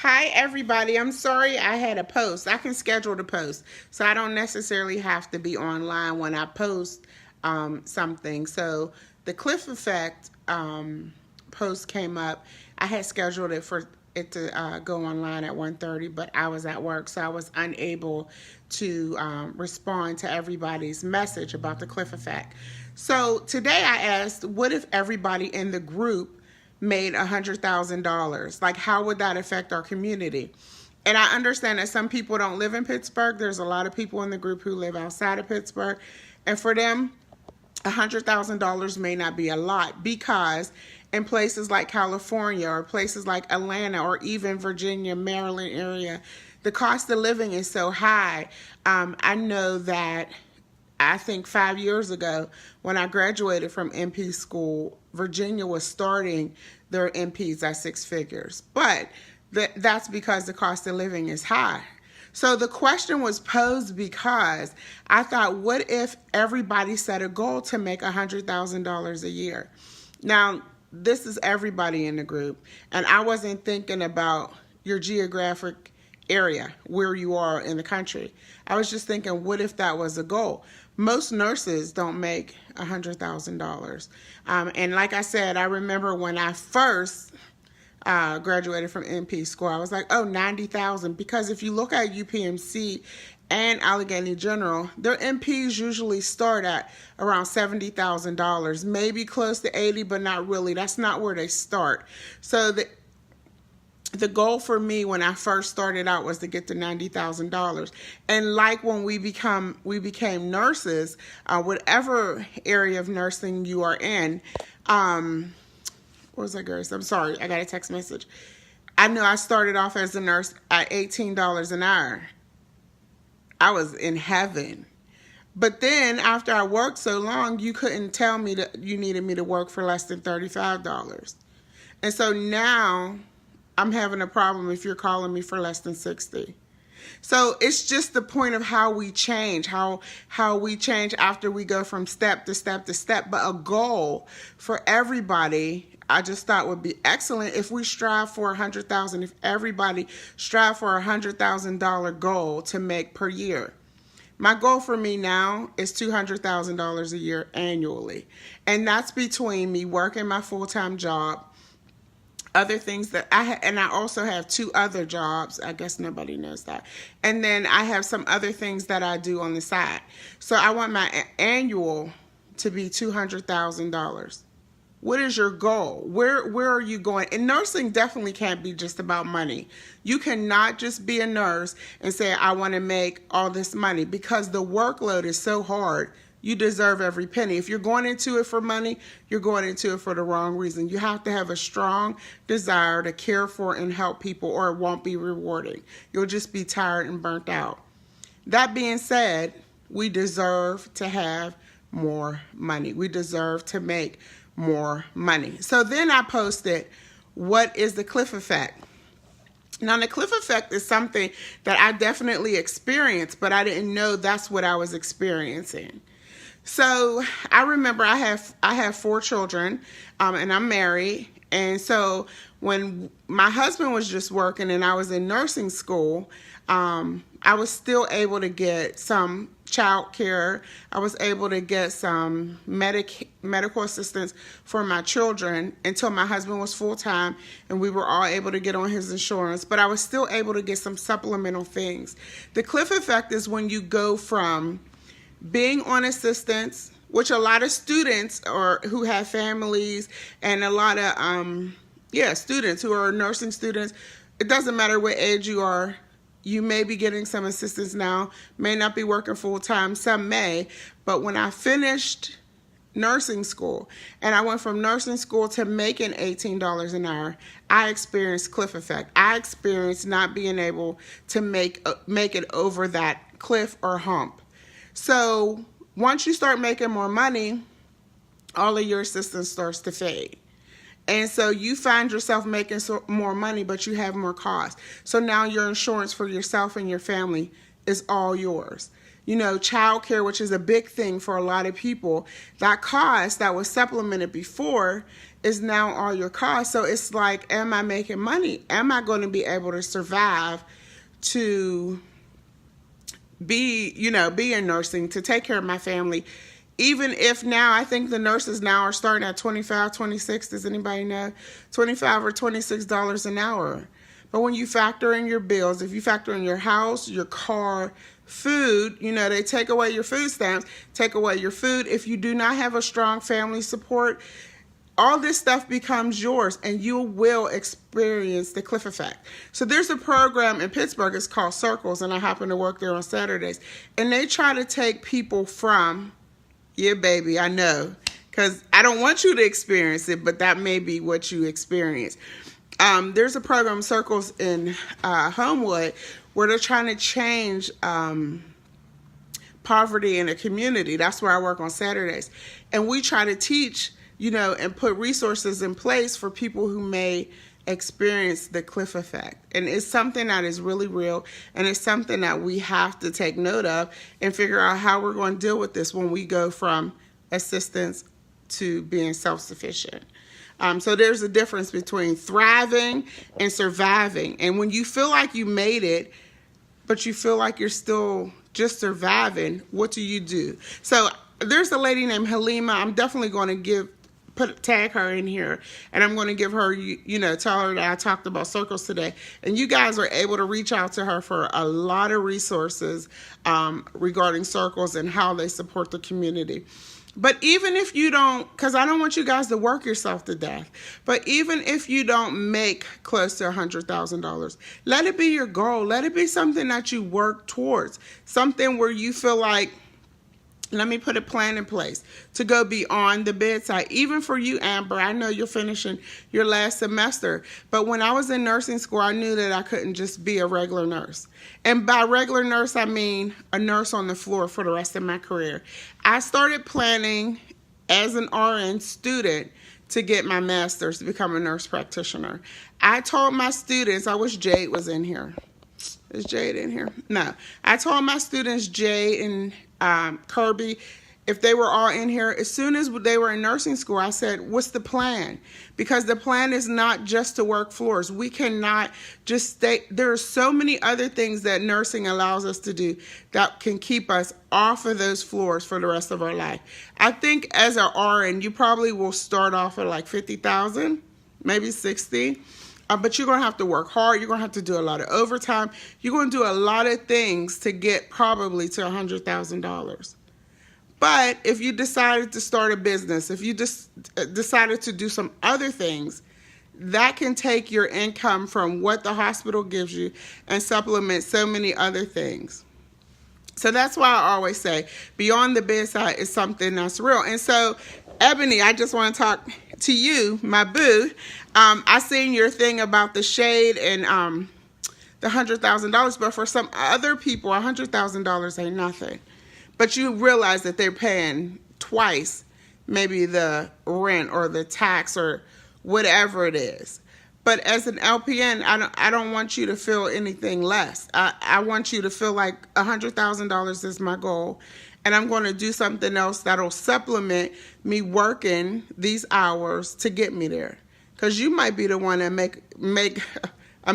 Hi, everybody. I'm sorry I had a post. I can schedule the post, so I don't necessarily have to be online when I post something. So the Cliff Effect post came up. I had scheduled it for it to go online at 1:30, but I was at work, so I was unable to respond to everybody's message about the Cliff Effect. So today I asked, what if everybody in the group made $100,000? Like, how would that affect our community? And I understand that some people don't live in Pittsburgh. There's a lot of people in the group who live outside of Pittsburgh. And for them, $100,000 may not be a lot, because in places like California or places like Atlanta or even Virginia, Maryland area, the cost of living is so high. I know that I think 5 years ago, when I graduated from MP school, Virginia was starting their MPs at six figures. But that's because the cost of living is high. So the question was posed because I thought, what if everybody set a goal to make $100,000 a year? Now, this is everybody in the group, and I wasn't thinking about your geographic area, where you are in the country. I was just thinking, what if that was a goal? Most nurses don't make $100,000. And like I said, I remember when I first graduated from MP school, I was like, oh, 90,000. Because if you look at UPMC and Allegheny General, their MPs usually start at around $70,000, maybe close to 80, but not really. That's not where they start. So the goal for me when I first started out was to get to $90,000. And like when we became nurses, whatever area of nursing you are in, what was that, Grace? I'm sorry, I got a text message. I know I started off as a nurse at $18 an hour. I was in heaven. But then after I worked so long, you couldn't tell me that you needed me to work for less than $35. And so now I'm having a problem if you're calling me for less than 60. So it's just the point of how we change, how we change after we go from step to step to step. But a goal for everybody, I just thought would be excellent if we strive for $100,000. If everybody strive for $100,000 goal to make per year. My goal for me now is $200,000 a year annually, and that's between me working my full-time job, other things that and I also have two other jobs. I guess nobody knows that. And then I have some other things that I do on the side. So I want my annual to be $200,000. What is your goal? Where are you going? And nursing definitely can't be just about money. You cannot just be a nurse and say, I want to make all this money, because the workload is so hard. You deserve every penny. If you're going into it for money, you're going into it for the wrong reason. You have to have a strong desire to care for and help people, or it won't be rewarding. You'll just be tired and burnt out. That being said, we deserve to have more money. We deserve to make more money. So then I posted, what is the Cliff Effect? Now, the Cliff Effect is something that I definitely experienced, but I didn't know that's what I was experiencing. So I remember I have four children, and I'm married. And so when my husband was just working and I was in nursing school, I was still able to get some child care. I was able to get some medical assistance for my children until my husband was full-time and we were all able to get on his insurance. But I was still able to get some supplemental things. The Cliff Effect is when you go from being on assistance, which a lot of students or who have families, and a lot of students who are nursing students, it doesn't matter what age you are, you may be getting some assistance now, may not be working full-time, some may. But when I finished nursing school and I went from nursing school to making $18 an hour, I experienced Cliff Effect. I experienced not being able to make it over that cliff or hump. So once you start making more money, all of your assistance starts to fade. And so you find yourself making more money, but you have more costs. So now your insurance for yourself and your family is all yours. childcare, which is a big thing for a lot of people. That cost that was supplemented before is now all your cost. So it's like, am I making money? Am I going to be able to survive to be in nursing, to take care of my family? Even if now, I think the nurses now are starting at $25, $26, does anybody know? $25 or $26 an hour. But when you factor in your bills, if you factor in your house, your car, food, they take away your food stamps, take away your food. If you do not have a strong family support, all this stuff becomes yours, and you will experience the cliff effect. So there's a program in Pittsburgh, it's called Circles, and I happen to work there on Saturdays. And they try to take people from, yeah, baby, I know, because I don't want you to experience it, but that may be what you experience. There's a program, Circles, in Homewood, where they're trying to change poverty in a community. That's where I work on Saturdays. And we try to teach, and put resources in place for people who may experience the cliff effect. And it's something that is really real, and it's something that we have to take note of and figure out how we're going to deal with this when we go from assistance to being self-sufficient. So there's a difference between thriving and surviving. And when you feel like you made it, but you feel like you're still just surviving, what do you do? So there's a lady named Halima. I'm definitely going to tag her in here, and I'm going to give her, tell her that I talked about Circles today. And you guys are able to reach out to her for a lot of resources regarding Circles and how they support the community. But even if you don't, because I don't want you guys to work yourself to death, but even if you don't make close to $100,000, let it be your goal. Let it be something that you work towards, something where you feel like, let me put a plan in place to go beyond the bedside. Even for you, Amber, I know you're finishing your last semester, but when I was in nursing school, I knew that I couldn't just be a regular nurse. And by regular nurse, I mean a nurse on the floor for the rest of my career. I started planning as an RN student to get my master's to become a nurse practitioner. I told my students, I wish Jade was in here. Is Jade in here? No. I told my students, Jade and Kirby, if they were all in here, as soon as they were in nursing school, I said, what's the plan? Because the plan is not just to work floors. We cannot just stay. There are so many other things that nursing allows us to do that can keep us off of those floors for the rest of our life. I think as an RN, you probably will start off at like 50,000, maybe 60. But you're going to have to work hard. You're going to have to do a lot of overtime. You're going to do a lot of things to get probably to $100,000. But if you decided to start a business, if you just decided to do some other things, that can take your income from what the hospital gives you and supplement so many other things. So that's why I always say beyond the bedside is something that's real. And so, Ebony, I just want to talk to you, my boo. I seen your thing about the shade and the $100,000, but for some other people, $100,000 ain't nothing. But you realize that they're paying twice, maybe the rent or the tax or whatever it is. But as an LPN, I don't want you to feel anything less. I want you to feel like $100,000 is my goal, and I'm going to do something else that'll supplement me working these hours to get me there. Because you might be the one that make $1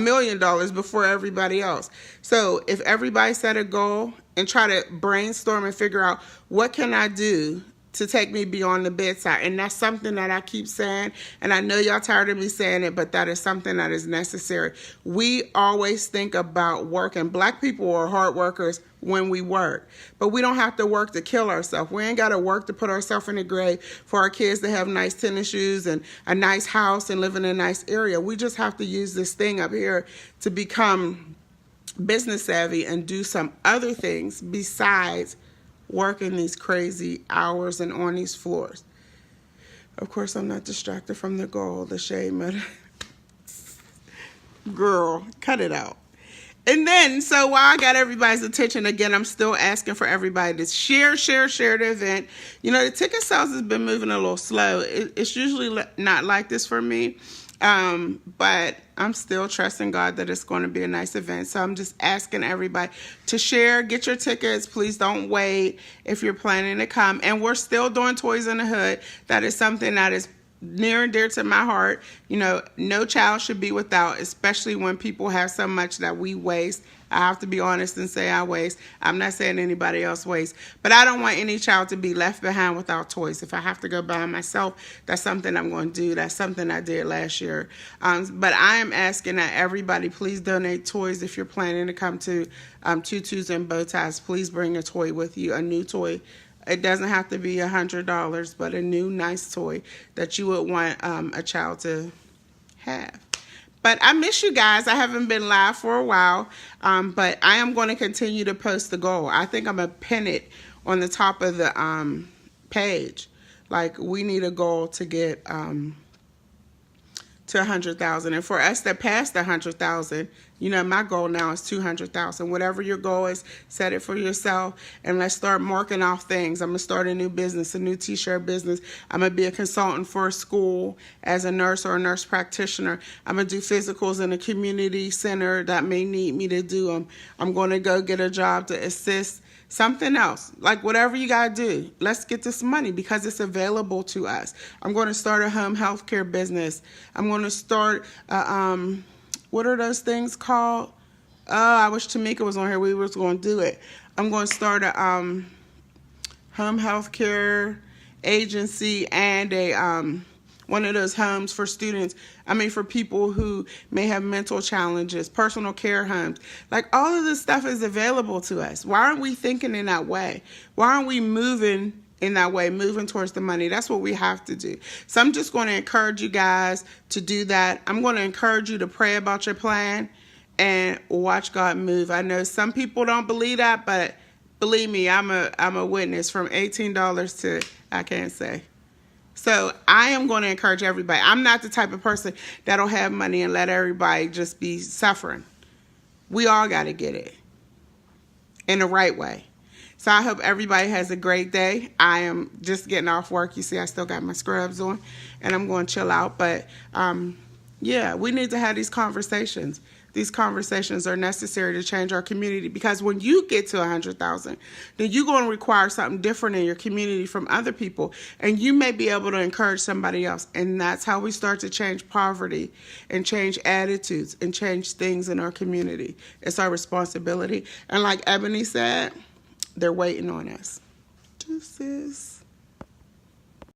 million before everybody else. So if everybody set a goal and try to brainstorm and figure out what can I do to take me beyond the bedside. And that's something that I keep saying. And I know y'all tired of me saying it, but that is something that is necessary. We always think about work, and Black people are hard workers when we work. But we don't have to work to kill ourselves. We ain't got to work to put ourselves in the grave for our kids to have nice tennis shoes and a nice house and live in a nice area. We just have to use this thing up here to become business savvy and do some other things besides working these crazy hours and on these floors. Of course, I'm not distracted from the goal, the shame. Girl, cut it out. And then, so while I got everybody's attention, again, I'm still asking for everybody to share the event. You know, the ticket sales has been moving a little slow. It's usually not like this for me. But I'm still trusting God that it's going to be a nice event. So I'm just asking everybody to share, get your tickets. Please don't wait if you're planning to come. And we're still doing Toys in the Hood. That is something that is near and dear to my heart. You know, no child should be without, especially when people have so much that we waste. I have to be honest and say I waste. I'm not saying anybody else wastes, but I don't want any child to be left behind without toys. If I have to go by myself, that's something I'm going to do. That's something I did last year. But I am asking that everybody please donate toys. If you're planning to come to Tutus and Bow Ties, please bring a toy with you, a new toy. It doesn't have to be $100, but a new nice toy that you would want a child to have. But I miss you guys. I haven't been live for a while, but I am going to continue to post the goal. I think I'm going to pin it on the top of the page. Like, we need a goal to get to 100,000. And for us that passed 100,000, you know, my goal now is 200,000. Whatever your goal is, set it for yourself, and let's start marking off things. I'm going to start a new business, a new t-shirt business. I'm going to be a consultant for a school as a nurse or a nurse practitioner. I'm going to do physicals in a community center that may need me to do them. I'm going to go get a job to assist something else. Like, whatever you got to do, let's get this money because it's available to us. I'm going to start a home health care business. I'm going to start what are those things called? Oh, I wish Tamika was on here. We was going to do it. I'm going to start a home health care agency and a one of those homes for students. I mean, for people who may have mental challenges, personal care homes. Like, all of this stuff is available to us. Why aren't we thinking in that way? Why aren't we moving in that way, moving towards the money? That's what we have to do. So I'm just going to encourage you guys to do that. I'm going to encourage you to pray about your plan and watch God move. I know some people don't believe that, but believe me, I'm a witness. From $18 to I can't say. So I am going to encourage everybody. I'm not the type of person that'll have money and let everybody just be suffering. We all got to get it in the right way. So I hope everybody has a great day. I am just getting off work. You see, I still got my scrubs on, and I'm going to chill out. But, yeah, we need to have these conversations. These conversations are necessary to change our community, because when you get to 100,000, then you're going to require something different in your community from other people, and you may be able to encourage somebody else. And that's how we start to change poverty and change attitudes and change things in our community. It's our responsibility. And like Ebony said, they're waiting on us. Deuces.